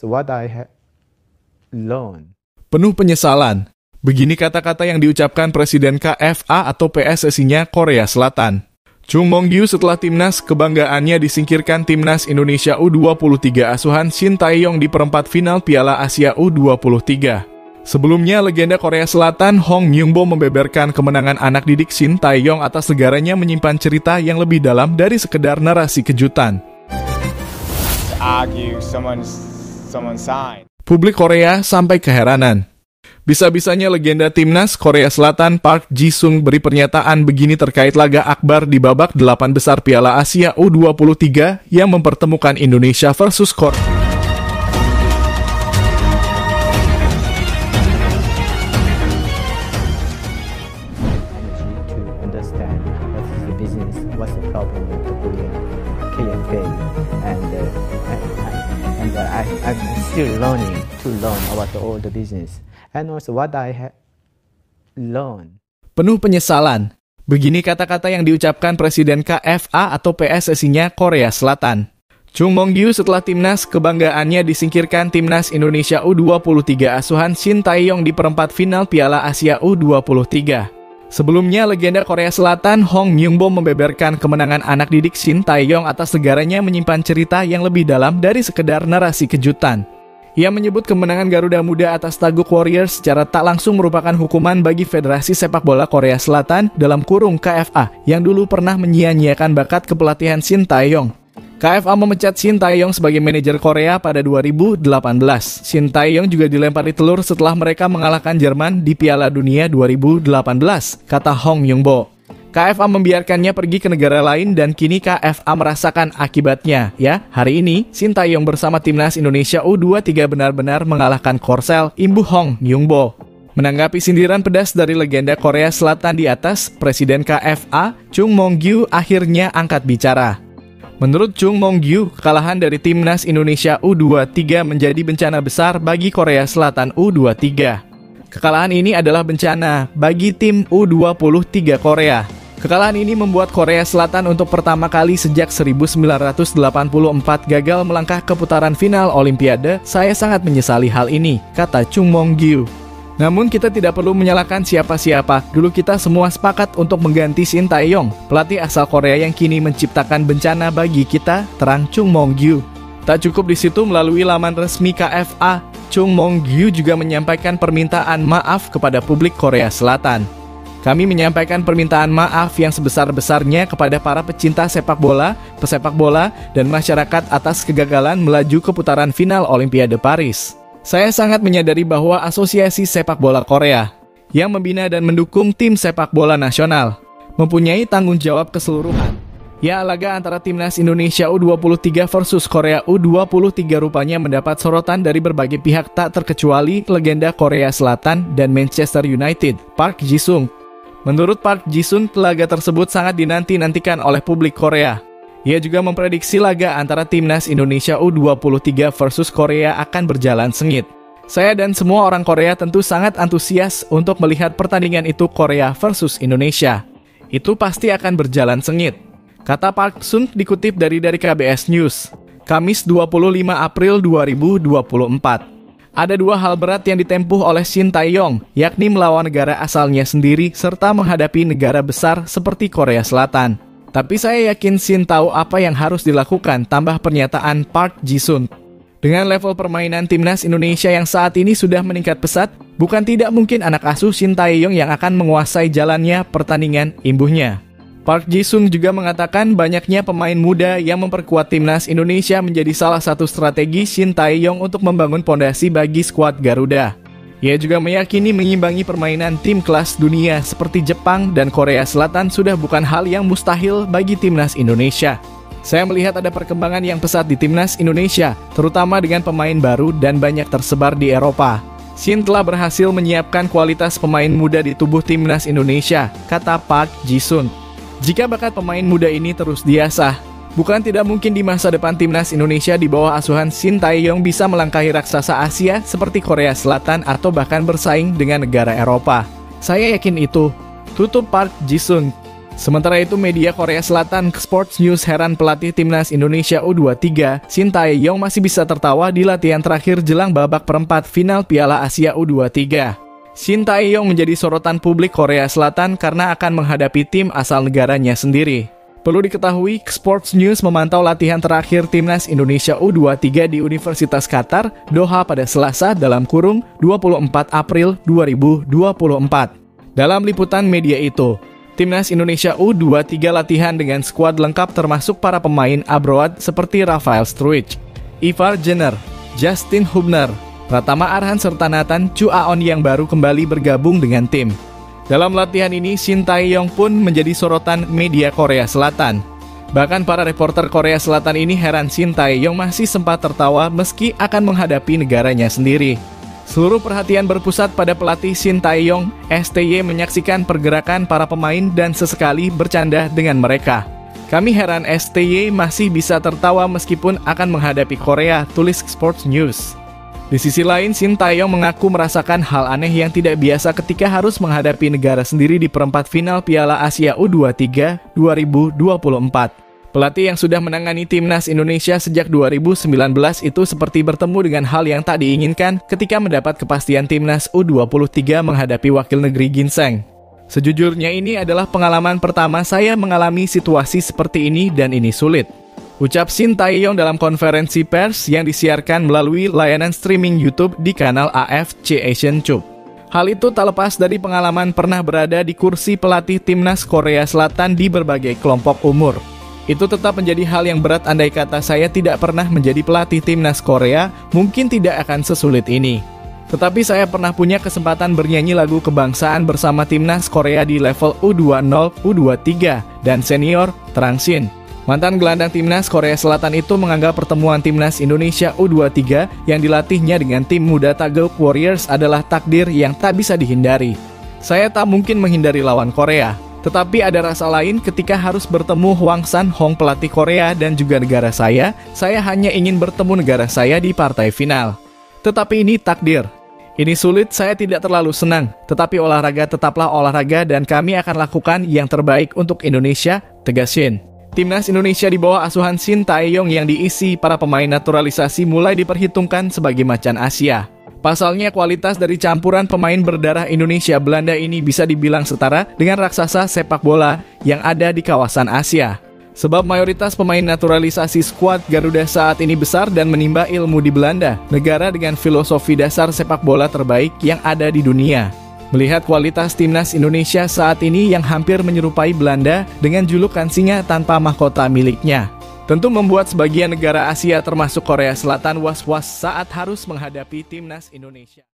what I have learned. Penuh penyesalan. Begini kata-kata yang diucapkan Presiden KFA atau PSSI-nya Korea Selatan. Chung Mong-gyu setelah timnas kebanggaannya disingkirkan timnas Indonesia U23 asuhan Shin Tae-yong di perempat final Piala Asia U23. Sebelumnya, legenda Korea Selatan Hong Myung-bo membeberkan kemenangan anak didik Shin Tae-yong atas negaranya menyimpan cerita yang lebih dalam dari sekedar narasi kejutan. Publik Korea sampai keheranan. Bisa-bisanya legenda timnas Korea Selatan Park Ji-sung beri pernyataan begini terkait laga akbar di babak 8 besar Piala Asia U23 yang mempertemukan Indonesia versus Korea. I'm still learning to learn about all the business. And also what I have learned. Penuh penyesalan. Begini kata-kata yang diucapkan Presiden KFA atau PSSI-nya Korea Selatan. Chung Mong-gyu setelah timnas kebanggaannya disingkirkan timnas Indonesia U23 asuhan Shin Tae-yong di perempat final Piala Asia U23. Sebelumnya, legenda Korea Selatan Hong Myung-bo membeberkan kemenangan anak didik Shin Tae-yong atas negaranya menyimpan cerita yang lebih dalam dari sekedar narasi kejutan. Ia menyebut kemenangan Garuda Muda atas Taeguk Warriors secara tak langsung merupakan hukuman bagi Federasi Sepak Bola Korea Selatan dalam kurung KFA yang dulu pernah menyia-nyiakan bakat kepelatihan Shin Tae-yong. KFA memecat Shin Tae-yong sebagai manajer Korea pada 2018. Shin Tae-yong juga dilempari telur setelah mereka mengalahkan Jerman di Piala Dunia 2018, kata Hong Myung-bo. KFA membiarkannya pergi ke negara lain dan kini KFA merasakan akibatnya. Ya, hari ini Shin Tae-yong bersama timnas Indonesia U23 benar-benar mengalahkan Korsel, imbuh Hong Myung-bo. Menanggapi sindiran pedas dari legenda Korea Selatan di atas, Presiden KFA, Chung Mong-gyu akhirnya angkat bicara. Menurut Chung Mong-gyu, kekalahan dari timnas Indonesia U23 menjadi bencana besar bagi Korea Selatan U23. Kekalahan ini adalah bencana bagi tim U23 Korea. Kekalahan ini membuat Korea Selatan untuk pertama kali sejak 1984 gagal melangkah ke putaran final Olimpiade. Saya sangat menyesali hal ini, kata Chung Mong-gyu. Namun kita tidak perlu menyalahkan siapa-siapa. Dulu kita semua sepakat untuk mengganti Shin Tae-yong, pelatih asal Korea yang kini menciptakan bencana bagi kita, terang Chung Mong-gyu. Tak cukup di situ, melalui laman resmi KFA, Chung Mong-gyu juga menyampaikan permintaan maaf kepada publik Korea Selatan. Kami menyampaikan permintaan maaf yang sebesar-besarnya kepada para pecinta sepak bola, pesepak bola, dan masyarakat atas kegagalan melaju ke putaran final Olimpiade Paris. Saya sangat menyadari bahwa Asosiasi Sepak Bola Korea, yang membina dan mendukung tim sepak bola nasional, mempunyai tanggung jawab keseluruhan. Ya, laga antara timnas Indonesia U23 versus Korea U23 rupanya mendapat sorotan dari berbagai pihak tak terkecuali legenda Korea Selatan dan Manchester United, Park Ji-sung. Menurut Park Ji-sung, laga tersebut sangat dinanti-nantikan oleh publik Korea. Ia juga memprediksi laga antara timnas Indonesia U23 versus Korea akan berjalan sengit. Saya dan semua orang Korea tentu sangat antusias untuk melihat pertandingan itu Korea versus Indonesia. Itu pasti akan berjalan sengit, kata Park Ji-sung dikutip dari KBS News, Kamis 25 April 2024. Ada dua hal berat yang ditempuh oleh Shin Tae-yong, yakni melawan negara asalnya sendiri serta menghadapi negara besar seperti Korea Selatan. Tapi saya yakin Shin tahu apa yang harus dilakukan, tambah pernyataan Park Ji-sung. Dengan level permainan timnas Indonesia yang saat ini sudah meningkat pesat, bukan tidak mungkin anak asuh Shin Tae-yong yang akan menguasai jalannya pertandingan, imbuhnya. Park Ji-sung juga mengatakan banyaknya pemain muda yang memperkuat timnas Indonesia menjadi salah satu strategi Shin Tae-yong untuk membangun pondasi bagi skuad Garuda. Ia juga meyakini mengimbangi permainan tim kelas dunia seperti Jepang dan Korea Selatan sudah bukan hal yang mustahil bagi timnas Indonesia. Saya melihat ada perkembangan yang pesat di timnas Indonesia, terutama dengan pemain baru dan banyak tersebar di Eropa. Shin telah berhasil menyiapkan kualitas pemain muda di tubuh timnas Indonesia, kata Park Ji-sung. Jika bakat pemain muda ini terus diasah, bukan tidak mungkin di masa depan timnas Indonesia di bawah asuhan Shin Tae-yong bisa melangkahi raksasa Asia seperti Korea Selatan atau bahkan bersaing dengan negara Eropa. Saya yakin itu, tutup Park Ji-sung. Sementara itu, media Korea Selatan Sports News heran pelatih timnas Indonesia U23, Shin Tae-yong masih bisa tertawa di latihan terakhir jelang babak perempat final Piala Asia U23. Shin Tae-yong menjadi sorotan publik Korea Selatan karena akan menghadapi tim asal negaranya sendiri. Perlu diketahui, Sports News memantau latihan terakhir timnas Indonesia U23 di Universitas Qatar, Doha pada Selasa (24 April 2024). Dalam liputan media itu, timnas Indonesia U23 latihan dengan skuad lengkap termasuk para pemain abroad seperti Rafael Struijk, Ivar Jenner, Justin Hubner, Pratama Arhan serta Nathan Chuaon yang baru kembali bergabung dengan tim. Dalam latihan ini, Shin Tae-yong pun menjadi sorotan media Korea Selatan. Bahkan para reporter Korea Selatan ini heran Shin Tae-yong masih sempat tertawa meski akan menghadapi negaranya sendiri. Seluruh perhatian berpusat pada pelatih Shin Tae-yong. STY menyaksikan pergerakan para pemain dan sesekali bercanda dengan mereka. Kami heran STY masih bisa tertawa meskipun akan menghadapi Korea, tulis Sports News. Di sisi lain, Shin Tae-yong mengaku merasakan hal aneh yang tidak biasa ketika harus menghadapi negara sendiri di perempat final Piala Asia U23 2024. Pelatih yang sudah menangani timnas Indonesia sejak 2019 itu seperti bertemu dengan hal yang tak diinginkan ketika mendapat kepastian timnas U23 menghadapi wakil negeri Ginseng. Sejujurnya ini adalah pengalaman pertama saya mengalami situasi seperti ini dan ini sulit, ucap Shin Tae-yong dalam konferensi pers yang disiarkan melalui layanan streaming YouTube di kanal AFC Asian Cup. Hal itu tak lepas dari pengalaman pernah berada di kursi pelatih timnas Korea Selatan di berbagai kelompok umur. Itu tetap menjadi hal yang berat andai kata saya tidak pernah menjadi pelatih timnas Korea, mungkin tidak akan sesulit ini. Tetapi saya pernah punya kesempatan bernyanyi lagu kebangsaan bersama timnas Korea di level U20, U23, dan senior, terang Shin. Mantan gelandang timnas Korea Selatan itu menganggap pertemuan timnas Indonesia U23 yang dilatihnya dengan tim muda Taguuk Warriors adalah takdir yang tak bisa dihindari. Saya tak mungkin menghindari lawan Korea, tetapi ada rasa lain ketika harus bertemu Hwang San-hong pelatih Korea dan juga negara saya hanya ingin bertemu negara saya di partai final. Tetapi ini takdir. Ini sulit, saya tidak terlalu senang, tetapi olahraga tetaplah olahraga dan kami akan lakukan yang terbaik untuk Indonesia, tegas Shin. Timnas Indonesia di bawah asuhan Shin Tae-yong yang diisi para pemain naturalisasi mulai diperhitungkan sebagai macan Asia. Pasalnya kualitas dari campuran pemain berdarah Indonesia Belanda ini bisa dibilang setara dengan raksasa sepak bola yang ada di kawasan Asia. Sebab mayoritas pemain naturalisasi skuad Garuda saat ini besar dan menimba ilmu di Belanda, negara dengan filosofi dasar sepak bola terbaik yang ada di dunia. Melihat kualitas timnas Indonesia saat ini yang hampir menyerupai Belanda dengan julukan singa tanpa mahkota miliknya, tentu membuat sebagian negara Asia termasuk Korea Selatan was-was saat harus menghadapi timnas Indonesia.